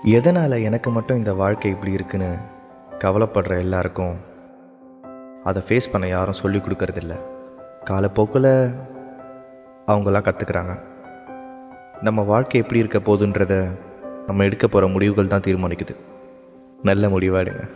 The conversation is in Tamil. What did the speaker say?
எதனால் எனக்கு மட்டும் இந்த வாழ்க்கை இப்படி இருக்குன்னு கவலைப்படுற எல்லாருக்கும் அதை ஃபேஸ் பண்ண யாரும் சொல்லிக் கொடுக்கறதில்ல. காலப்போக்கில் அவங்களாம் கற்றுக்குறாங்க. நம்ம வாழ்க்கை எப்படி இருக்க போகுதுன்றதை நம்ம எடுக்க போகிற முடிவுகள் தான் தீர்மானிக்குது. நல்ல முடிவாக எடுங்க.